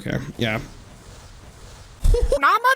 Okay, yeah. I'm a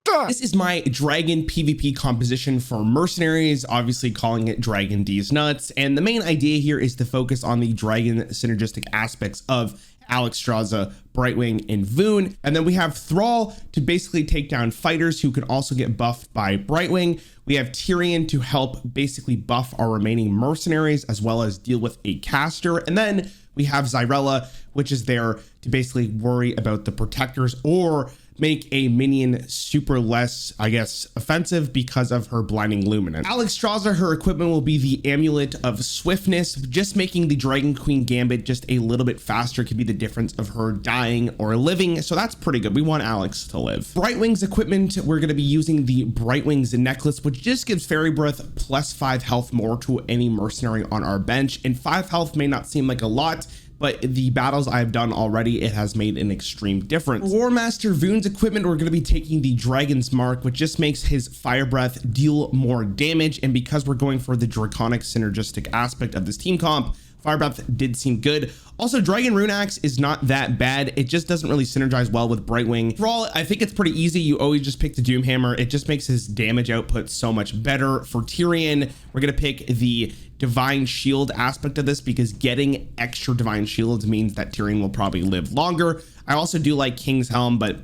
doctor! This is my dragon PvP composition for Mercenaries, obviously calling it Dragon Deez Nuts. And the main idea here is to focus on the dragon synergistic aspects of Alexstraza, Brightwing, and Voone. And then we have Thrall to basically take down fighters who can also get buffed by Brightwing. We have Tyrion to help basically buff our remaining mercenaries as well as deal with a caster. And then we have Xyrella, which is there to basically worry about the protectors or make a minion super less, I guess, offensive because of her blinding luminance. Alexstraza, her equipment will be the amulet of swiftness. Just making the Dragon Queen gambit just a little bit faster could be the difference of her dying or living. So that's pretty good. We want Alex to live. Brightwing's equipment, we're going to be using the Brightwing's necklace, which just gives fairy breath plus 5 health more to any mercenary on our bench. And 5 health may not seem like a lot, but the battles I've done already, it has made an extreme difference. For Master Voone's equipment, we're going to be taking the Dragon's Mark, which just makes his fire breath deal more damage. And because we're going for the draconic synergistic aspect of this team comp, fire breath did seem good. Also, Dragon Rune Axe is not that bad. It just doesn't really synergize well with Brightwing. Thrall, I think it's pretty easy. You always just pick the Doom Hammer. It just makes his damage output so much better. For Tyrion, we're going to pick the Divine Shield aspect of this because getting extra Divine Shields means that Tyrion will probably live longer. I also do like King's Helm, but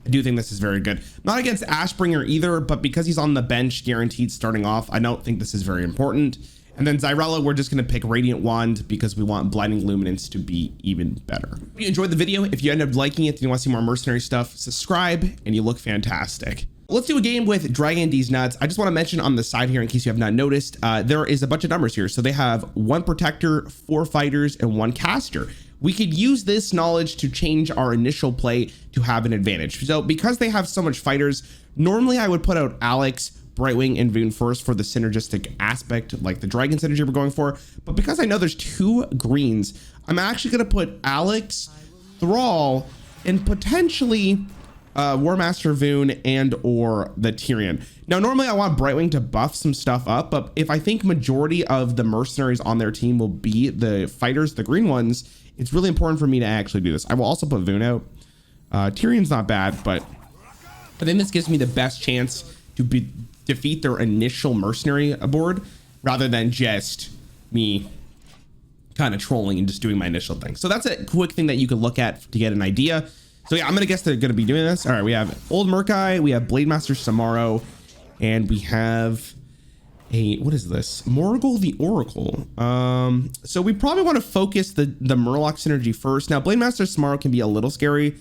I do think this is very good. Not against Ashbringer either, but because he's on the bench guaranteed starting off, I don't think this is very important. And then Xyrella, we're just going to pick Radiant Wand because we want Blinding Luminance to be even better. If you enjoyed the video, if you end up liking it and you want to see more mercenary stuff, subscribe and you look fantastic. Let's do a game with Dragon Deez Nuts. I just want to mention on the side here, in case you have not noticed, there is a bunch of numbers here. So they have 1 protector, 4 fighters, and 1 caster. We could use this knowledge to change our initial play to have an advantage. So because they have so much fighters, normally I would put out Alex, Brightwing, and Voone first for the synergistic aspect, like the dragon synergy we're going for. But because I know there's 2 greens, I'm actually going to put Alex, Thrall, and potentially War Master Voone and or the Tyrion. Now, normally I want Brightwing to buff some stuff up, but if I think majority of the mercenaries on their team will be the fighters, the green ones, it's really important for me to actually do this. I will also put Voone out. Tyrion's not bad, but then this gives me the best chance to defeat their initial mercenary board rather than just me kind of trolling and just doing my initial thing. So that's a quick thing that you can look at to get an idea. So yeah, I'm gonna guess they're gonna be doing this. All right, we have Old Murkai, we have Blade Master Samaro, and we have a, what is this? Morgul the Oracle. So we probably want to focus the Murloc synergy first. Now, Blade Master Samaro can be a little scary,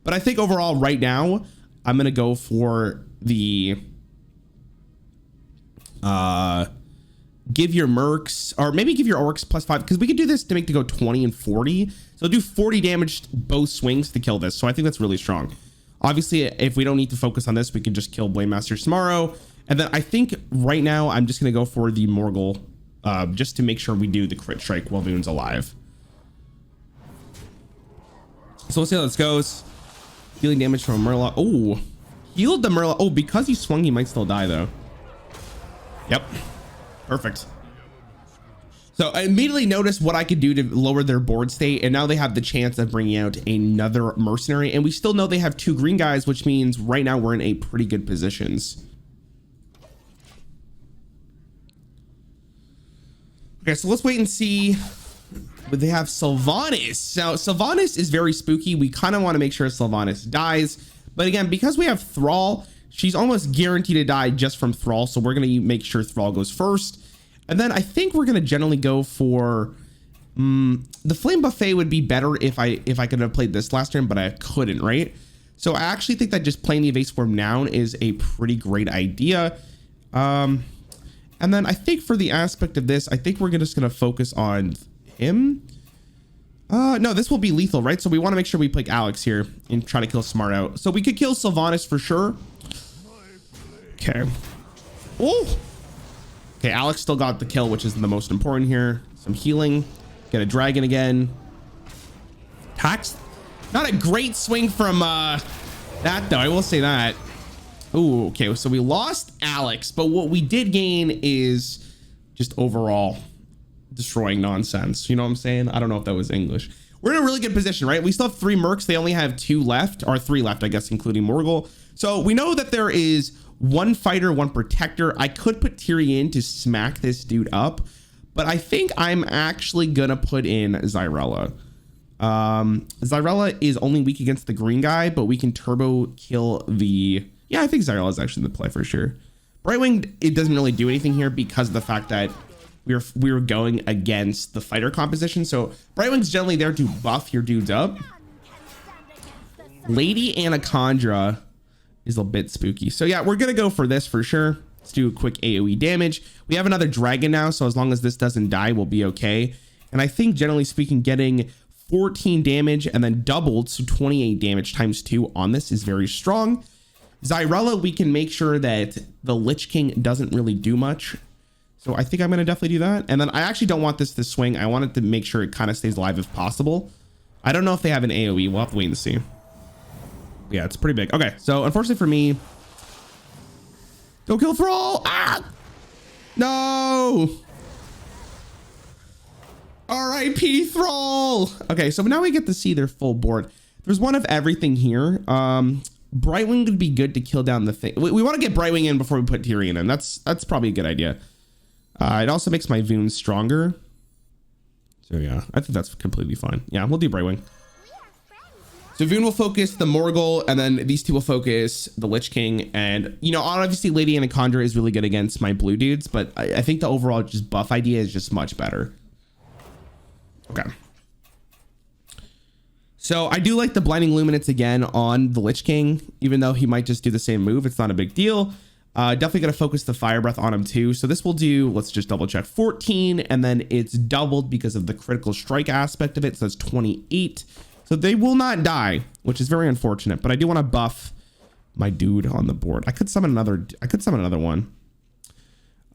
but I think overall right now, I'm gonna go for the give your mercs, or maybe give your orcs +5, because we could do this to make to go 20 and 40. So do 40 damage both swings to kill this. So I think that's really strong. Obviously, if we don't need to focus on this, we can just kill Blade Master Samaro. And then I think right now I'm just going to go for the Morgul, just to make sure we do the crit strike while Voone's alive. So let's see how this goes. Dealing damage from a Murloc. Oh, healed the Murloc. Oh, because he swung, he might still die though. Yep. Perfect. So I immediately noticed what I could do to lower their board state, and now they have the chance of bringing out another mercenary, and we still know they have 2 green guys, which means right now we're in a pretty good positions. Okay, so let's wait and see. But they have Sylvanas. Now, Sylvanas is very spooky. We kind of want to make sure Sylvanas dies, but again, because we have Thrall, she's almost guaranteed to die just from Thrall, so we're going to make sure Thrall goes first. And then I think we're going to generally go for the Flame Buffet would be better if I could have played this last turn, but I couldn't, right? So I actually think that just playing the Evasive Form now is a pretty great idea. And then I think for the aspect of this, I think we're just going to focus on him. No, this will be lethal, right? So we want to make sure we pick Alex here and try to kill Smart out. So we could kill Sylvanas for sure. Okay. Oh. Okay, Alex still got the kill, which is the most important here. Some healing. Get a dragon again. Tax. Not a great swing from that though. I will say that. Ooh, okay. So we lost Alex, but what we did gain is just overall destroying nonsense. You know what I'm saying? I don't know if that was English. we're in a really good position, right? We still have 3 mercs. They only have 2 left, or 3 left, I guess, including Morgul. So we know that there is 1 fighter, 1 protector. I could put Tyrion to smack this dude up, but I think I'm actually gonna put in Xyrella. Xyrella is only weak against the green guy, but we can turbo kill the... Yeah, I think Xyrella is actually the play for sure. Brightwing, it doesn't really do anything here because of the fact that we were going against the fighter composition. So Brightwing's generally there to buff your dudes up. Lady Anaconda is a bit spooky. So yeah, we're gonna go for this for sure. Let's do a quick AoE damage. We have another dragon now, so as long as this doesn't die, we'll be okay. And I think generally speaking, getting 14 damage and then doubled, so 28 damage times 2 on this is very strong. Xyrella, we can make sure that the Lich King doesn't really do much. So I think I'm going to definitely do that. And then I actually don't want this to swing. I want it to make sure it kind of stays alive if possible. I don't know if they have an AoE. We'll have to wait and see. Yeah, it's pretty big. Okay, so unfortunately for me, don't kill Thrall. Ah! No! R.I.P. Thrall. Okay, so now we get to see their full board. There's one of everything here. Brightwing would be good to kill down the thing. We want to get Brightwing in before we put Tyrion in. That's probably a good idea. It also makes my Voone stronger. So yeah, I think that's completely fine. Yeah, we'll do Brightwing. So Voone will focus the Morgul, and then these two will focus the Lich King. And, you know, obviously Lady Anaconda is really good against my blue dudes, but I think the overall just buff idea is just much better. Okay. So I do like the Blinding Luminance again on the Lich King, even though he might just do the same move. It's not a big deal. Definitely going to focus the Fire Breath on him too. So this will do, let's just double check, 14, and then it's doubled because of the critical strike aspect of it. So it's 28. So they will not die, which is very unfortunate, but I do want to buff my dude on the board. I could summon another one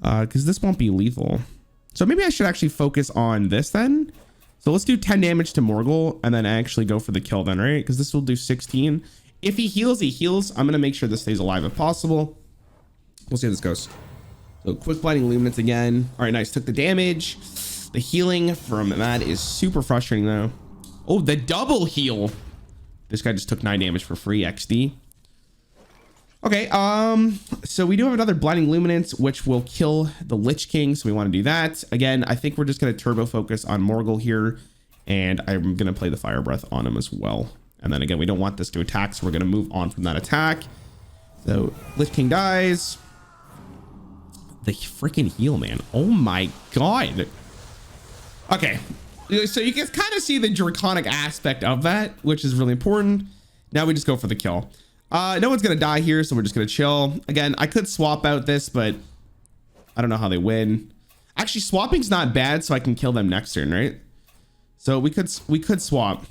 because this won't be lethal. So maybe I should actually focus on this then. So let's do 10 damage to Morgul and then actually go for the kill then, right? Because this will do 16. If he heals, he heals. I'm going to make sure this stays alive if possible. We'll see how this goes. So quick Blinding Luminance again. All right, nice. Took the damage. The healing from that is super frustrating though. Oh, the double heal. This guy just took 9 damage for free XD. Okay, so we do have another Blinding Luminance, which will kill the Lich King, so we want to do that. Again, I think we're just going to turbo focus on Morgul here, and I'm going to play the Fire Breath on him as well. And then again, we don't want this to attack, so we're going to move on from that attack. So Lich King dies. The freaking heal, man. Oh my god. Okay, so you can kind of see the draconic aspect of that, which is really important. Now we just go for the kill. No one's gonna die here, so we're just gonna chill. Again, I could swap out this, but I don't know how they win. Actually, swapping's not bad, so I can kill them next turn, right? So we could swap.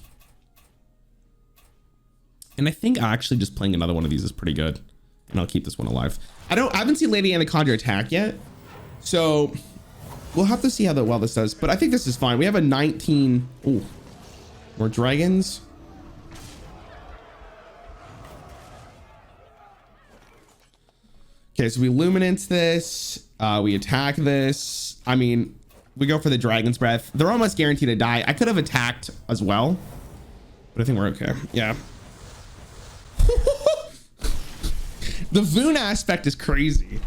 And I think actually just playing another one of these is pretty good. And I'll keep this one alive. I haven't seen Lady Anaconda attack yet, so we'll have to see how well this does. But I think this is fine. We have a 19. Ooh, more dragons. Okay, so we Luminance this. We attack this. I mean, we go for the Dragon's Breath. They're almost guaranteed to die. I could have attacked as well, but I think we're okay. Yeah. The Voone aspect is crazy.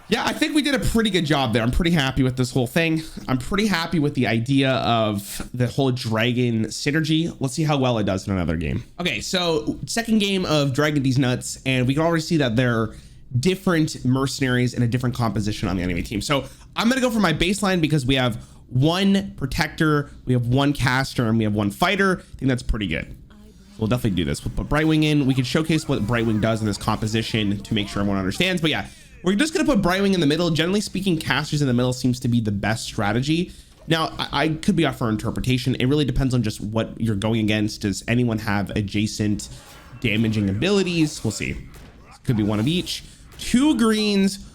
Yeah, I think we did a pretty good job there. I'm pretty happy with this whole thing. I'm pretty happy with the idea of the whole dragon synergy. Let's see how well it does in another game. Okay, so second game of Dragon These Nuts, and we can already see that there are different mercenaries and a different composition on the enemy team. So I'm gonna go for my baseline because we have 1 protector, we have 1 caster, and we have 1 fighter. I think that's pretty good. We'll definitely do this. We'll put Brightwing in. We can showcase what Brightwing does in this composition to make sure everyone understands. But yeah, we're just going to put Brightwing in the middle. Generally speaking, casters in the middle seems to be the best strategy. Now, I could be off for interpretation. It really depends on just what you're going against. Does anyone have adjacent damaging abilities? We'll see. Could be one of each. 2 greens,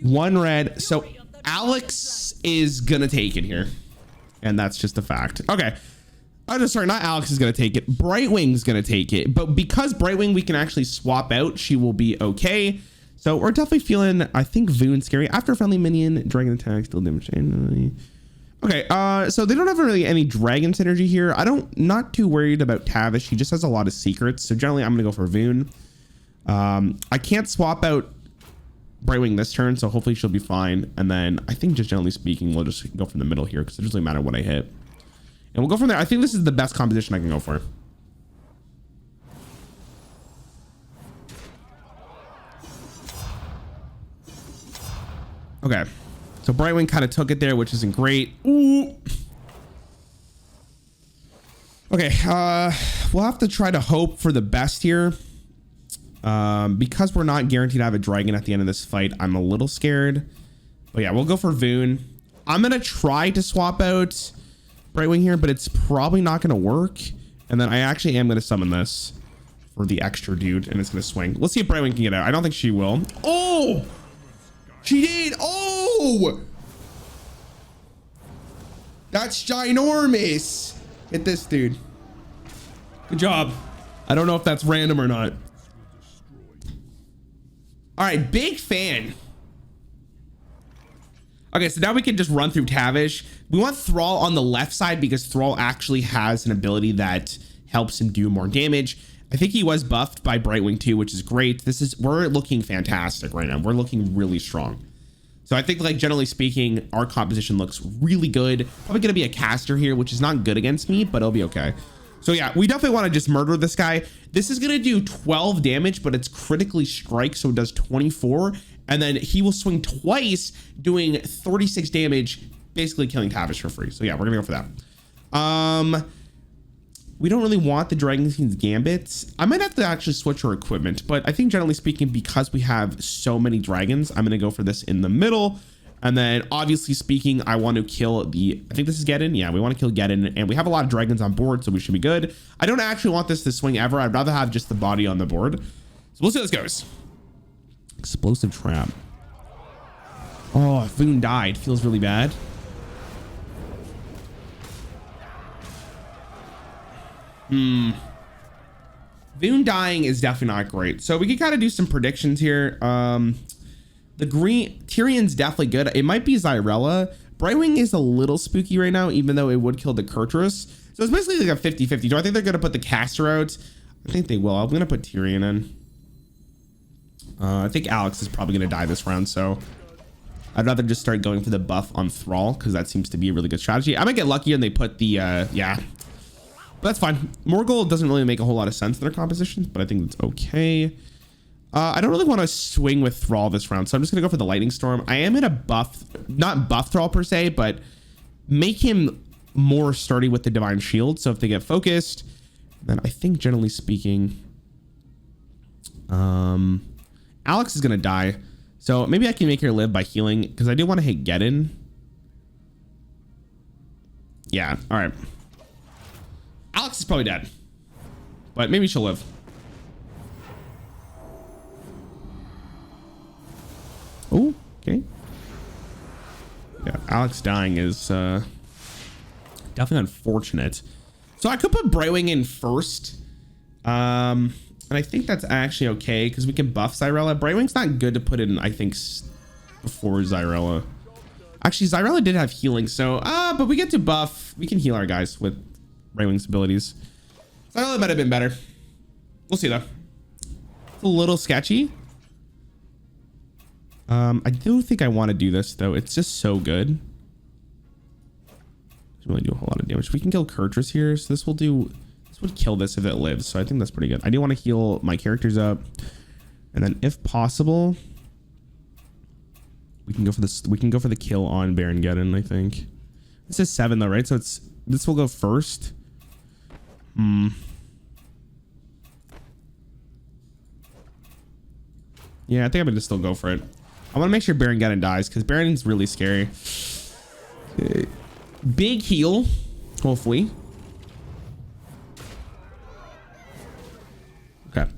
1 red. So Alex is going to take it here. And that's just a fact. Okay. Oh, no, sorry, not Alex is going to take it. Brightwing's going to take it. But because Brightwing we can actually swap out, she will be okay. So we're definitely feeling, I think, Voone scary. After a friendly minion, dragon attack, still damage. Okay, so they don't have really any dragon synergy here. Not too worried about Tavish. He just has a lot of secrets. So generally I'm gonna go for Voone. I can't swap out Brightwing this turn, so hopefully she'll be fine. And then I think just generally speaking, we'll just go from the middle here because it doesn't really matter what I hit. And we'll go from there. I think this is the best composition I can go for. Okay, so Brightwing kind of took it there, which isn't great. Ooh. Okay, we'll have to try to hope for the best here. Because we're not guaranteed to have a dragon at the end of this fight, I'm a little scared. But yeah, we'll go for Voone. I'm gonna try to swap out Brightwing here, but it's probably not gonna work. And then I actually am gonna summon this for the extra dude, and it's gonna swing. Let's see if Brightwing can get out. I don't think she will. Oh! She did. Oh, that's ginormous. Hit this dude. Good job. I don't know if that's random or not. All right, big fan. Okay, so now we can just run through Tavish. We want Thrall on the left side because Thrall actually has an ability that helps him do more damage. I think he was buffed by Brightwing too, which is great. We're looking fantastic right now. We're looking really strong. So I think, like, generally speaking, our composition looks really good. Probably gonna be a caster here, which is not good against me, but it'll be okay. So yeah, we definitely want to just murder this guy. This is gonna do 12 damage, but it's critically strike, so it does 24. And then he will swing twice, doing 36 damage, basically killing Tavish for free. So yeah, we're gonna go for that. We don't really want the Dragon Queen's Gambits. I might have to actually switch our equipment, but I think generally speaking, because we have so many dragons, I'm gonna go for this in the middle. And then obviously speaking, I want to kill I think this is Geddon. Yeah, we want to kill Geddon, and we have a lot of dragons on board, so we should be good. I don't actually want this to swing ever. I'd rather have just the body on the board. So we'll see how this goes. Explosive trap. Oh, Voone died. Feels really bad. Voone dying is definitely not great. So we can kind of do some predictions here. The green Tyrion's definitely good. It might be Xyrella. Brightwing is a little spooky right now, even though it would kill the Kurtrus. So it's basically like a 50-50. Do I think they're going to put the caster out? I think they will. I'm going to put Tyrion in. I think Alex is probably going to die this round, so I'd rather just start going for the buff on Thrall, because that seems to be a really good strategy. I might get lucky and they put the, yeah. But that's fine. Morgul doesn't really make a whole lot of sense in their compositions, but I think it's okay. I don't really want to swing with Thrall this round, so I'm just going to go for the Lightning Storm. I am in a buff, not buff Thrall per se, but make him more sturdy with the Divine Shield. So if they get focused, then I think generally speaking, Alex is going to die. So maybe I can make her live by healing, because I do want to hit Geddon. Yeah, all right. Alex is probably dead, but maybe she'll live. Oh, okay. Yeah, Alex dying is definitely unfortunate. So I could put Brightwing in first. And I think that's actually okay because we can buff Xyrella. Brightwing's not good to put in, I think, before Xyrella. Actually, Xyrella did have healing, so but we get to buff. We can heal our guys with Brightwing's abilities. Xyrella might have been better. We'll see though. It's a little sketchy. I do think I want to do this though. It's just so good. Doesn't really do a whole lot of damage. We can kill Kurtrus here, so this would kill this if it lives. So I think that's pretty good. I do want to heal my characters up, and then if possible, we can go for this. We can go for the kill on Baron Geddon. I think this is 7 though, right? So this will go first. Yeah, I think I'm gonna still go for it. I want to make sure Baron Geddon dies because Baron's really scary. Okay. Big heal, hopefully. Okay.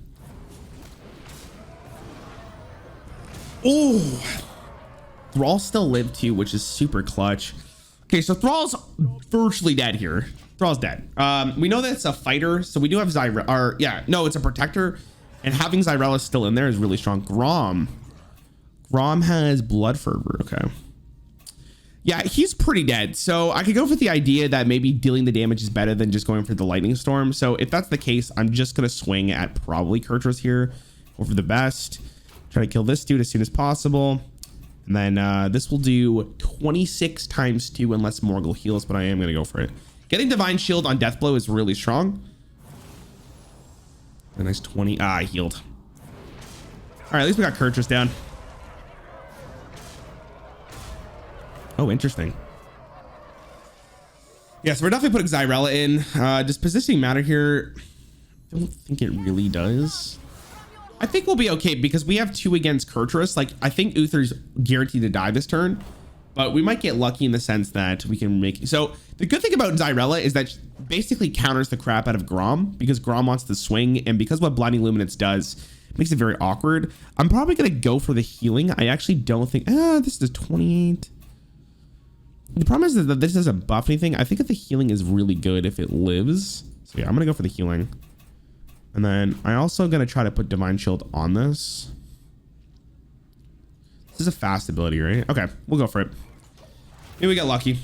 Oh, Thrall still lived too, which is super clutch. Okay, so Thrall's virtually dead here. Thrall's dead. We know that it's a fighter, so we do have Xyrella. Or yeah, no, it's a protector, and having Xyrella still in there is really strong. Grom has Blood Fervor. Okay. Yeah, he's pretty dead. So I could go for the idea that maybe dealing the damage is better than just going for the lightning storm. So if that's the case, I'm just going to swing at probably Kurtrus here. Go for the best. Try to kill this dude as soon as possible. And then this will do 26 times 2 unless Morgul heals, but I am going to go for it. Getting Divine Shield on Deathblow is really strong. A nice 20. I healed. All right, at least we got Kurtrus down. Oh, interesting. Yeah, so we're definitely putting Xyrella in. Does positioning matter here? I don't think it really does. I think we'll be okay because we have 2 against Kurtrus. Like, I think Uther's guaranteed to die this turn, but we might get lucky in the sense that we can make... So the good thing about Xyrella is that basically counters the crap out of Grom because Grom wants to swing, and because what Blinding Luminance does makes it very awkward. I'm probably going to go for the healing. I actually don't think... this is 28... The problem is that this doesn't buff anything. I think that the healing is really good if it lives. So yeah, I'm going to go for the healing. And then I also going to try to put Divine Shield on this. This is a fast ability, right? Okay, we'll go for it. Maybe we get lucky. I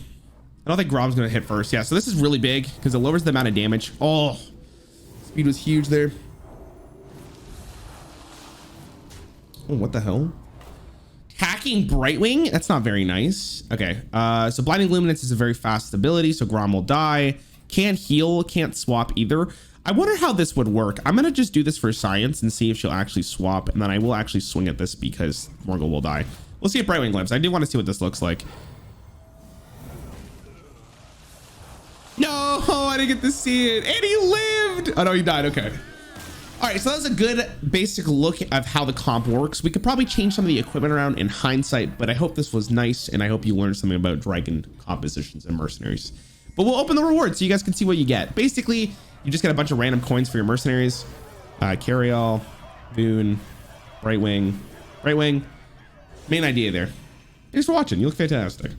don't think Grom's going to hit first. Yeah, so this is really big because it lowers the amount of damage. Oh, speed was huge there. Oh, what the hell? Hacking Brightwing? That's not very nice. Okay, so Blinding Luminance is a very fast ability, so Grom will die. Can't heal, can't swap either. I wonder how this would work. I'm gonna just do this for science and see if she'll actually swap, and then I will actually swing at this because Morgul will die. We'll see if Brightwing lives. I do want to see what this looks like. No, I didn't get to see it. And he lived. Oh no, he died. Okay. All right, so that was a good basic look of how the comp works. We could probably change some of the equipment around in hindsight, but I hope this was nice, and I hope you learned something about dragon compositions and mercenaries. But we'll open the rewards so you guys can see what you get. Basically, you just get a bunch of random coins for your mercenaries. Carryall, Voone, Brightwing. Main idea there. Thanks for watching. You look fantastic.